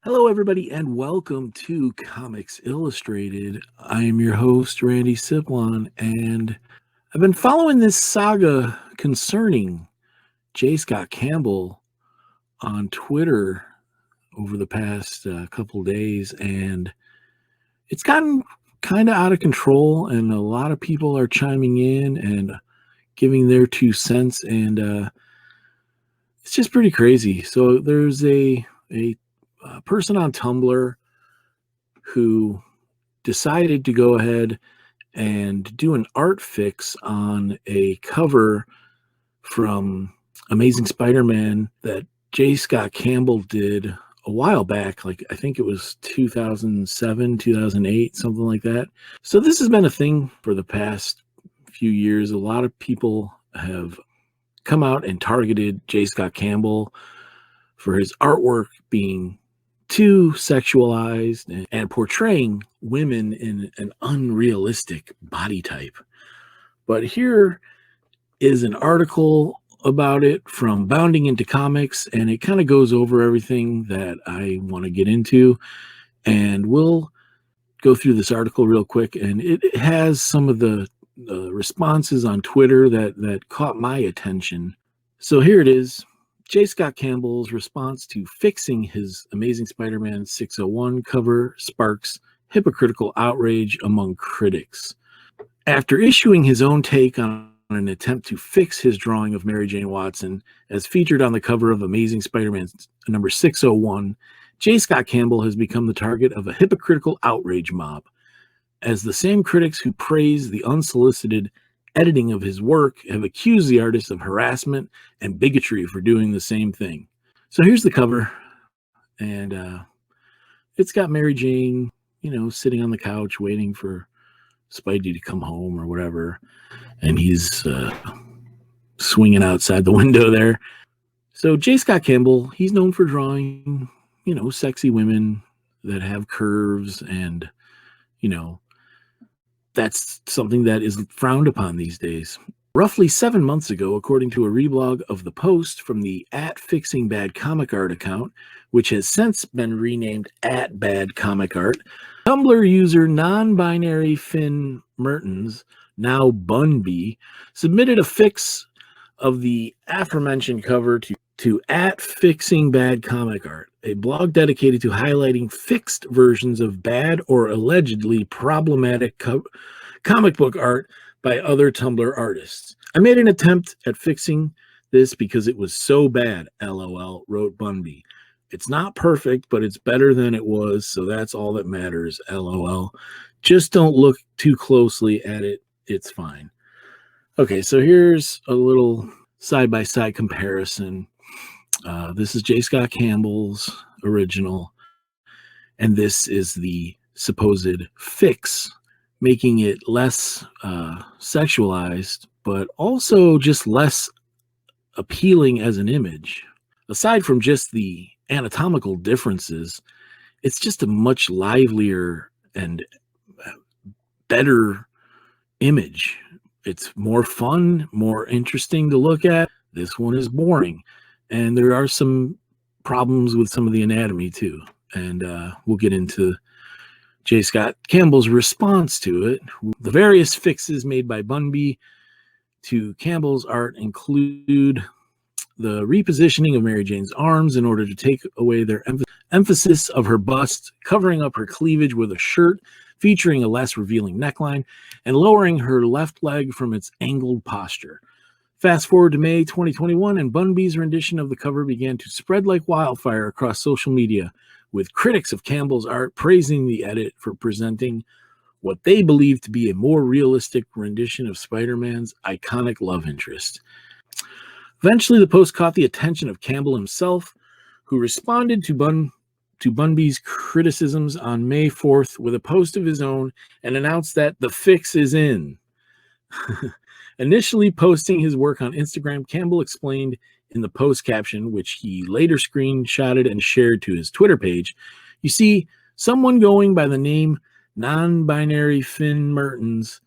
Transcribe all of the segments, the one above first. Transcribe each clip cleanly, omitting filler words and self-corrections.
Hello, everybody, and welcome to Comics Illustrated. I am your host, Randy Siplon, and I've been following this saga concerning J. Scott Campbell on Twitter over the past couple days, and it's gotten kind of out of control, and a lot of people are chiming in and giving their 2 cents, and it's just pretty crazy. So there's a person on Tumblr who decided to go ahead and do an art fix on a cover from Amazing Spider-Man that J. Scott Campbell did a while back, like I think it was 2007, 2008, something like that. So this has been a thing for the past few years. A lot of people have come out and targeted J. Scott Campbell for his artwork being too sexualized and portraying women in an unrealistic body type. But here is an article about it from Bounding Into Comics, and it kind of goes over everything that I want to get into. And we'll go through this article real quick, and it has some of the responses on Twitter that caught my attention. So here it is. J. Scott Campbell's response to fixing his Amazing Spider-Man 601 cover sparks hypocritical outrage among critics. After issuing his own take on an attempt to fix his drawing of Mary Jane Watson, as featured on the cover of Amazing Spider-Man number 601, J. Scott Campbell has become the target of a hypocritical outrage mob, as the same critics who praise the unsolicited editing of his work have accused the artist of harassment and bigotry for doing the same thing. So here's the cover, and it's got Mary Jane, sitting on the couch waiting for Spidey to come home or whatever, and he's swinging outside the window there. So J. Scott Campbell, he's known for drawing, sexy women that have curves, and, that's something that is frowned upon these days. Roughly 7 months ago, according to a reblog of The Post from the @FixingBadComicArt account, which has since been renamed @BadComicArt, Tumblr user non-binary Finn Mertens, now Bunby, submitted a fix of the aforementioned cover to @FixingBadComicArt, a blog dedicated to highlighting fixed versions of bad or allegedly problematic comic book art by other Tumblr artists. I made an attempt at fixing this because it was so bad, LOL, wrote Bunby. It's not perfect, but it's better than it was, so that's all that matters, LOL. Just don't look too closely at it. It's fine. Okay, so here's a little side-by-side comparison. This is J. Scott Campbell's original, and this is the supposed fix, making it less sexualized, but also just less appealing as an image. Aside from just the anatomical differences, it's just a much livelier and better image. It's more fun, more interesting to look at. This one is boring. And there are some problems with some of the anatomy too. And we'll get into J. Scott Campbell's response to it. The various fixes made by Bunby to Campbell's art include the repositioning of Mary Jane's arms in order to take away their emphasis of her bust, covering up her cleavage with a shirt featuring a less revealing neckline, and lowering her left leg from its angled posture. Fast forward to May 2021, and Bunby's rendition of the cover began to spread like wildfire across social media, with critics of Campbell's art praising the edit for presenting what they believe to be a more realistic rendition of Spider-Man's iconic love interest. Eventually, the post caught the attention of Campbell himself, who responded to Bunby's criticisms on May 4th with a post of his own and announced that the fix is in. Initially posting his work on Instagram, Campbell explained in the post caption, which he later screenshotted and shared to his Twitter page, "You see, someone going by the name non-binary Finn Mertens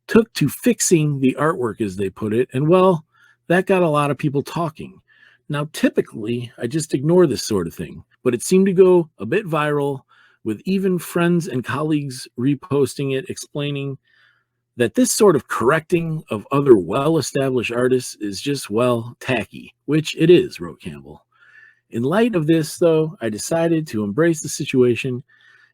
took to fixing the artwork," as they put it, and well, that got a lot of people talking. Now, typically, I just ignore this sort of thing, but it seemed to go a bit viral, with even friends and colleagues reposting it, explaining that this sort of correcting of other well-established artists is just, well, tacky, which it is, wrote Campbell. In light of this, though, I decided to embrace the situation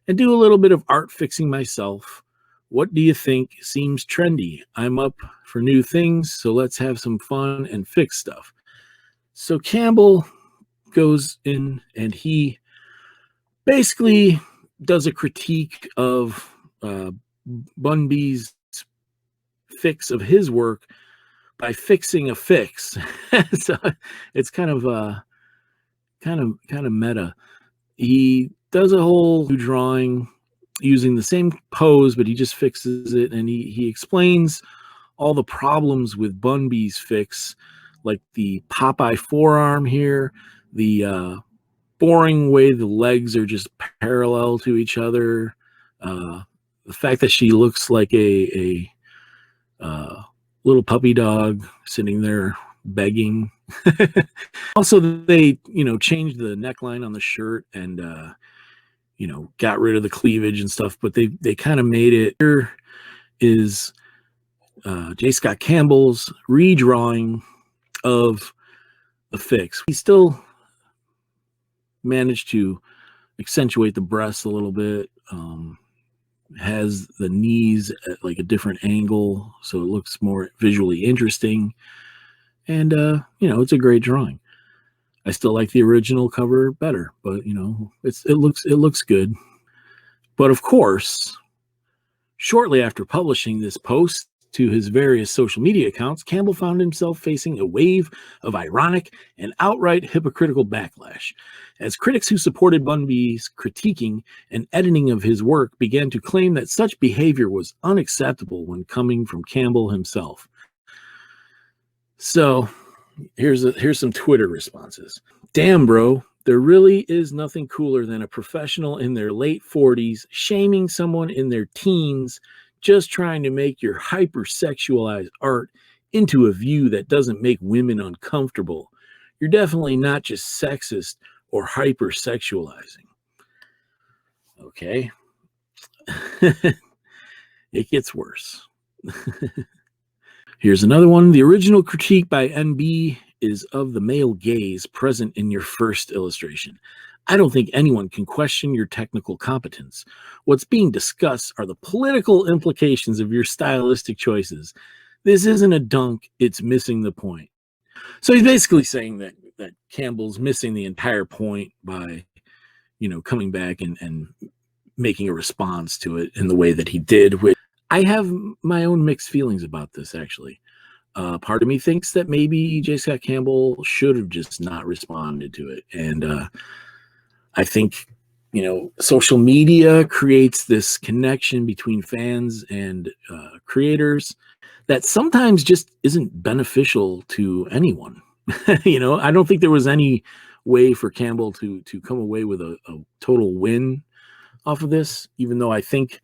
and do a little bit of art fixing myself. What do you think seems trendy? I'm up for new things, so let's have some fun and fix stuff. So Campbell goes in and he basically does a critique of Bun B's fix of his work by fixing a fix. So it's kind of meta. He does a whole drawing using the same pose, but he just fixes it, and he explains all the problems with Bun B's fix, like the Popeye forearm here, the boring way the legs are just parallel to each other, the fact that she looks like a little puppy dog sitting there begging. Also, they changed the neckline on the shirt and got rid of the cleavage and stuff, but they kind of made it. Here is J. Scott Campbell's redrawing of the fix. He still managed to accentuate the breasts a little bit, has the knees at like a different angle so it looks more visually interesting, and it's a great drawing. I still like the original cover better, but it looks good. But of course, shortly after publishing this post to his various social media accounts, Campbell found himself facing a wave of ironic and outright hypocritical backlash, as critics who supported Bun B's critiquing and editing of his work began to claim that such behavior was unacceptable when coming from Campbell himself. So here's some Twitter responses. "Damn, bro, there really is nothing cooler than a professional in their late 40s shaming someone in their teens, just trying to make your hypersexualized art into a view that doesn't make women uncomfortable. You're definitely not just sexist or hypersexualizing." Okay. It gets worse. Here's another one. "The original critique by NB is of the male gaze present in your first illustration. I don't think anyone can question your technical competence. What's being discussed are the political implications of your stylistic choices. This isn't a dunk, it's missing the point." So he's basically saying that Campbell's missing the entire point by, coming back and making a response to it in the way that he did. Which I have my own mixed feelings about this, actually. Part of me thinks that maybe J. Scott Campbell should have just not responded to it. And I think, social media creates this connection between fans and creators that sometimes just isn't beneficial to anyone. I don't think there was any way for Campbell to come away with a total win off of this, even though I think,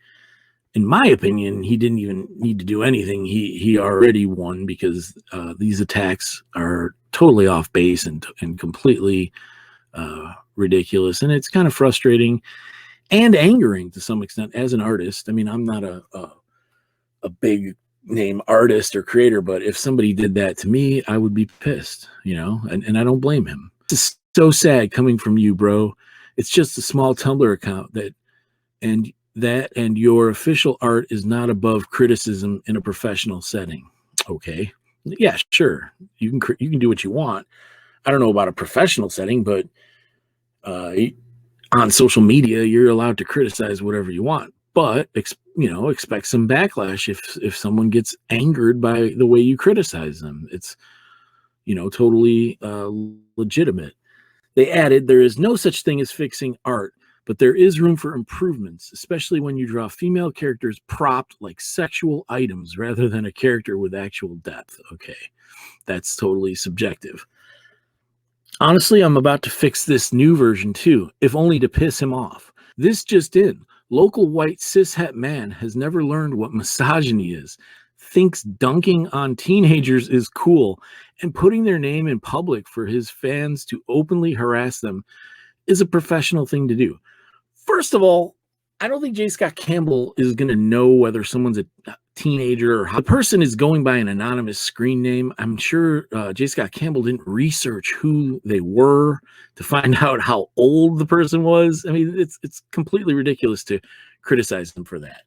in my opinion, he didn't even need to do anything. He already won, because these attacks are totally off base and completely ridiculous, and it's kind of frustrating and angering to some extent as an artist. I mean, I'm not a big name artist or creator, but if somebody did that to me, I would be pissed, and I don't blame him. This is so sad coming from you, bro. It's just a small Tumblr account and your official art is not above criticism in a professional setting. Okay, yeah, sure, you can do what you want. I don't know about a professional setting, but on social media, you're allowed to criticize whatever you want, but expect some backlash if someone gets angered by the way you criticize them. It's totally legitimate. They added, "There is no such thing as fixing art, but there is room for improvements, especially when you draw female characters propped like sexual items rather than a character with actual depth. Okay, that's totally subjective. Honestly, I'm about to fix this new version too, if only to piss him off. This just in. Local white cishet man has never learned what misogyny is, thinks dunking on teenagers is cool, and putting their name in public for his fans to openly harass them is a professional thing to do. First of all, I don't think J. Scott Campbell is going to know whether someone's a teenager or how the person is going by an anonymous screen name. I'm sure J. Scott Campbell didn't research who they were to find out how old the person was. I mean, it's completely ridiculous to criticize them for that.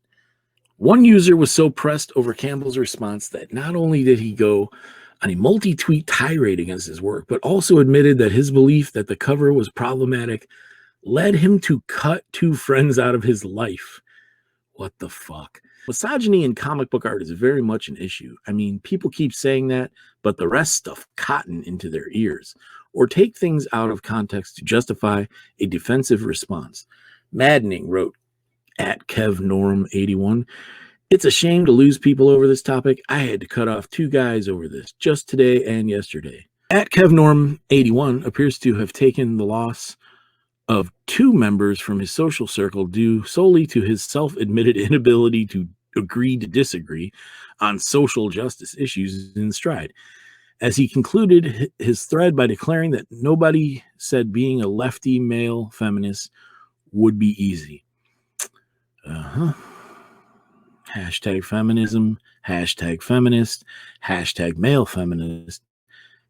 One user was so pressed over Campbell's response that not only did he go on a multi-tweet tirade against his work, but also admitted that his belief that the cover was problematic led him to cut two friends out of his life. What the fuck? Misogyny in comic book art is very much an issue. I mean, people keep saying that, but the rest stuff cotton into their ears or take things out of context to justify a defensive response. Maddening, wrote at KevNorm81. It's a shame to lose people over this topic. I had to cut off two guys over this just today and yesterday. At KevNorm81 appears to have taken the loss of two members from his social circle due solely to his self-admitted inability to agree to disagree on social justice issues in stride, as he concluded his thread by declaring that nobody said being a lefty male feminist would be easy. Hashtag feminism, hashtag feminist, hashtag male feminist,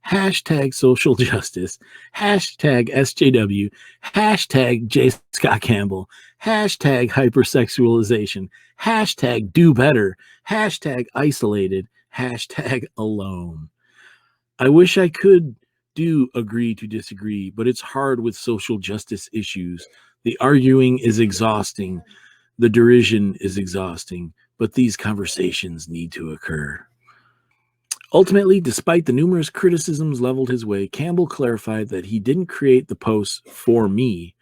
hashtag social justice, hashtag SJW, hashtag J. Scott Campbell, hashtag hypersexualization, hashtag do better, hashtag isolated, hashtag alone. I wish I could do agree to disagree, but it's hard with social justice issues. The arguing is exhausting. The derision is exhausting, but these conversations need to occur. Ultimately, despite the numerous criticisms leveled his way, Campbell clarified that he didn't create the posts for me,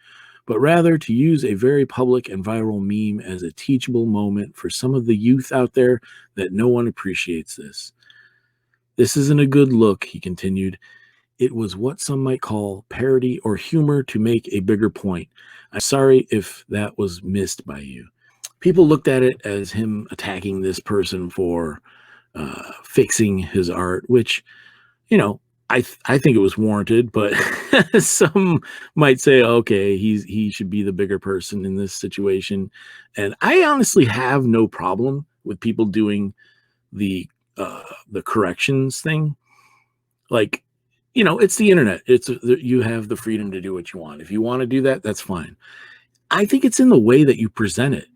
but rather to use a very public and viral meme as a teachable moment for some of the youth out there that no one appreciates this. This isn't a good look, he continued. It was what some might call parody or humor to make a bigger point. I'm sorry if that was missed by you. People looked at it as him attacking this person for fixing his art, which, you know, I think it was warranted, but some might say, okay, he should be the bigger person in this situation. And I honestly have no problem with people doing the corrections thing. Like, you know, it's the internet. You have the freedom to do what you want. If you want to do that, that's fine. I think it's in the way that you present it.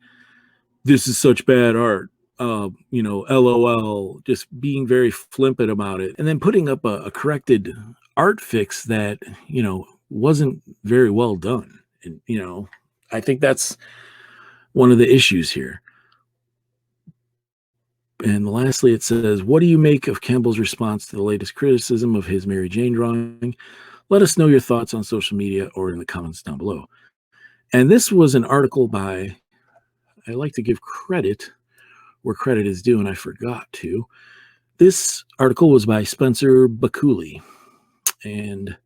This is such bad art. You know, LOL, just being very flippant about it, and then putting up a corrected art fix that, you know, wasn't very well done. And, you know, I think that's one of the issues here. And lastly, it says, what do you make of Campbell's response to the latest criticism of his Mary Jane drawing? Let us know your thoughts on social media or in the comments down below. And this was an article by, I like to give credit where credit is due, and I forgot to. This article was by Spencer Bakuli, and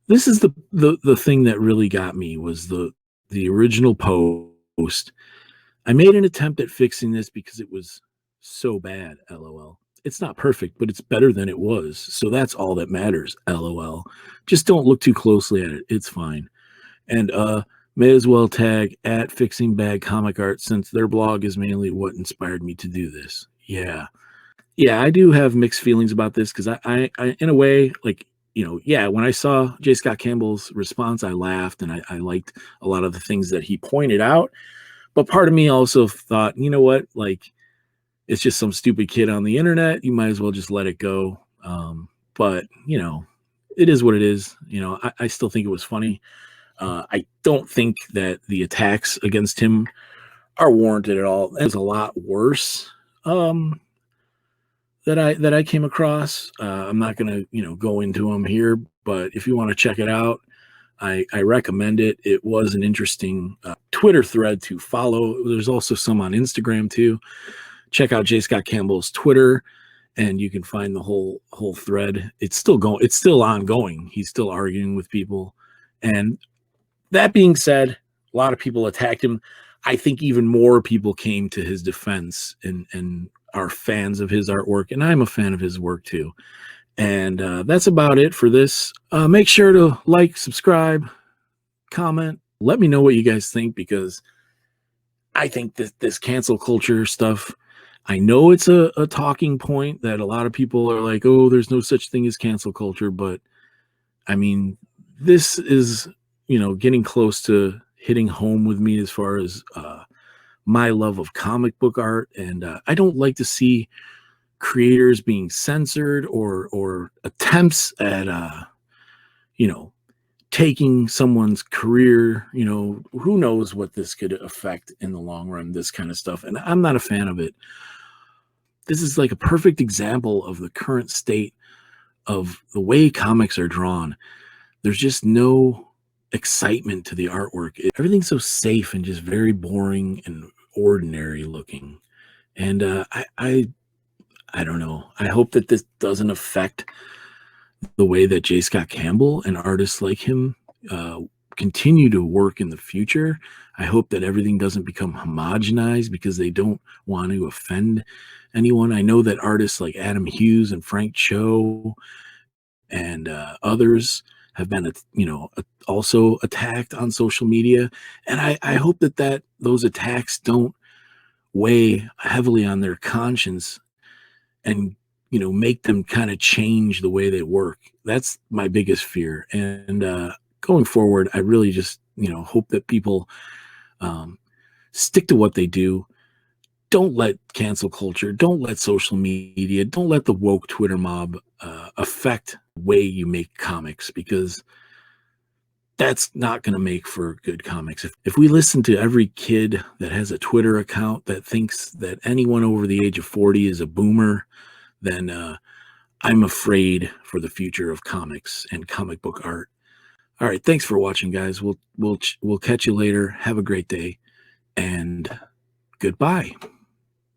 this is the thing that really got me was the original post. I made an attempt at fixing this because it was so bad, LOL. It's not perfect, but it's better than it was, so that's all that matters, LOL. Just don't look too closely at it. It's fine. And may as well tag at Fixing Bad Comic Art, since their blog is mainly what inspired me to do this. Yeah, I do have mixed feelings about this because I in a way, like, you know, yeah, when I saw J. Scott Campbell's response, I laughed and I liked a lot of the things that he pointed out. But part of me also thought, you know what, like, it's just some stupid kid on the internet. You might as well just let it go. But, you know, it is what it is. You know, I still think it was funny. I don't think that the attacks against him are warranted at all. There's a lot worse that I came across. I'm not going to, you know, go into them here, but if you want to check it out, I recommend it. It was an interesting Twitter thread to follow. There's also some on Instagram too. Check out J. Scott Campbell's Twitter, and you can find the whole thread. It's still going. It's still ongoing. He's still arguing with people. And that being said, a lot of people attacked him. I think even more people came to his defense and are fans of his artwork, and I'm a fan of his work too. And that's about it for this. Make sure to like, subscribe, comment. Let me know what you guys think, because I think this cancel culture stuff, I know it's a talking point that a lot of people are like, oh, there's no such thing as cancel culture. But I mean, this is, getting close to hitting home with me as far as my love of comic book art. And I don't like to see creators being censored or attempts at taking someone's career. Who knows what this could affect in the long run, this kind of stuff. And I'm not a fan of it. This is like a perfect example of the current state of the way comics are drawn. There's just no excitement to the artwork. Everything's so safe and just very boring and ordinary looking. And I don't know. I hope that this doesn't affect the way that J. Scott Campbell and artists like him continue to work in the future. I hope that everything doesn't become homogenized because they don't want to offend anyone. I know that artists like Adam Hughes and Frank Cho and others have been, also attacked on social media. And I hope that those attacks don't weigh heavily on their conscience and make them kind of change the way they work. That's my biggest fear. And going forward, I really just hope that people stick to what they do. Don't let cancel culture, don't let social media, don't let the woke Twitter mob affect the way you make comics, because that's not going to make for good comics. If we listen to every kid that has a Twitter account that thinks that anyone over the age of 40 is a boomer, then I'm afraid for the future of comics and comic book art. All right, thanks for watching, guys. We'll catch you later. Have a great day, and goodbye.